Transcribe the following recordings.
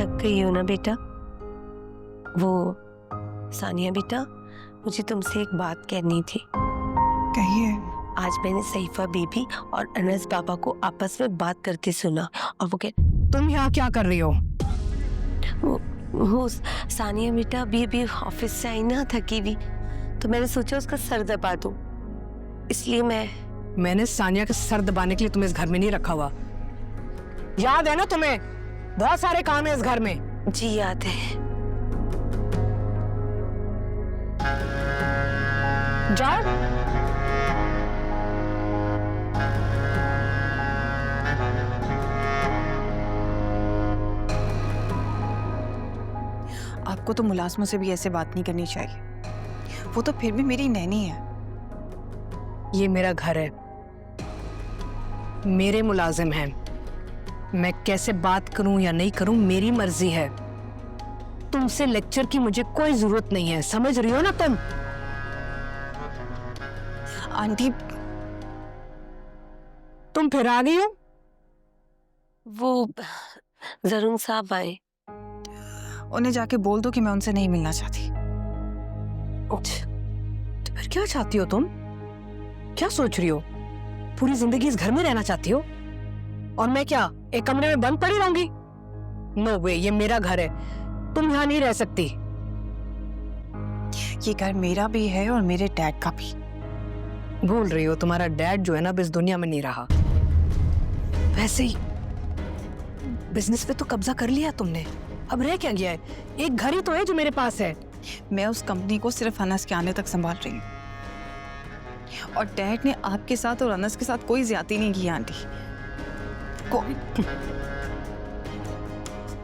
थक गई हो ना बेटा? वो सानिया बेटा, मुझे तुमसे एक बात कहनी थी। कहिए। आज मैंने सईफा बीबी और अनस बाबा को आपस में बात करते सुना और वो तुम यहाँ क्या कर रही हो? वो सानिया बेटा अभी ऑफिस से आई ना थकी हुई, तो मैंने सोचा उसका सर दबा दूं, इसलिए मैंने सानिया का सर दबाने के लिए तुम्हें इस घर में नहीं रखा हुआ। याद है ना तुम्हें? बहुत सारे काम है इस घर में। जी याद है। जाओ। आपको तो मुलाजमों से भी ऐसे बात नहीं करनी चाहिए, वो तो फिर भी मेरी नैनी है। ये मेरा घर है, मेरे मुलाजिम हैं, मैं कैसे बात करूं या नहीं करूं मेरी मर्जी है। तुमसे लेक्चर की मुझे कोई जरूरत नहीं है, समझ रही हो ना तुम? आंटी, तुम फिर आ गई हो? वो जरूर साहब आए। उन्हें जाके बोल दो कि मैं उनसे नहीं मिलना चाहती। तो फिर क्या चाहती हो तुम? क्या सोच रही हो? पूरी जिंदगी इस घर में रहना चाहती हो? और मैं क्या एक कमरे में बंद पड़ी रहूंगी? नो वे, ये मेरा घर है, तुम यहाँ नहीं रह सकती। ये घर मेरा भी है और मेरे डैड का भी। भूल रही हो, तुम्हारा डैड जो है ना, अब इस दुनिया में नहीं रहा। वैसे ही बिजनेस पे तो कब्जा कर लिया तुमने, अब रह क्या गया है? एक घर ही तो है जो मेरे पास है। मैं उस कंपनी को सिर्फ अनस के आने तक संभाल रही हूँ, और डैड ने आपके साथ और अनस के साथ कोई ज्यादती नहीं की आंटी।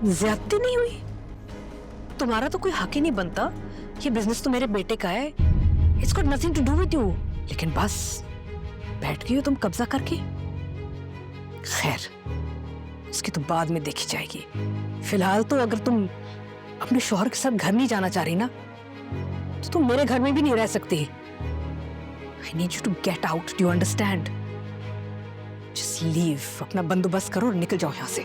ज्यादती नहीं हुई? तुम्हारा तो कोई हक ही नहीं बनता, ये बिजनेस तो मेरे बेटे का है, it's got nothing to do with you. लेकिन बस बैठ गई हो तुम कब्जा करके। खैर, उसकी तो बाद में देखी जाएगी। फिलहाल तो अगर तुम अपने शौहर के साथ घर नहीं जाना चाह रही ना, तो तुम मेरे घर में भी नहीं रह सकती। I need you to get out. Do you understand? Just leave. अपना बंदोबस्त करो और निकल जाओ यहाँ से।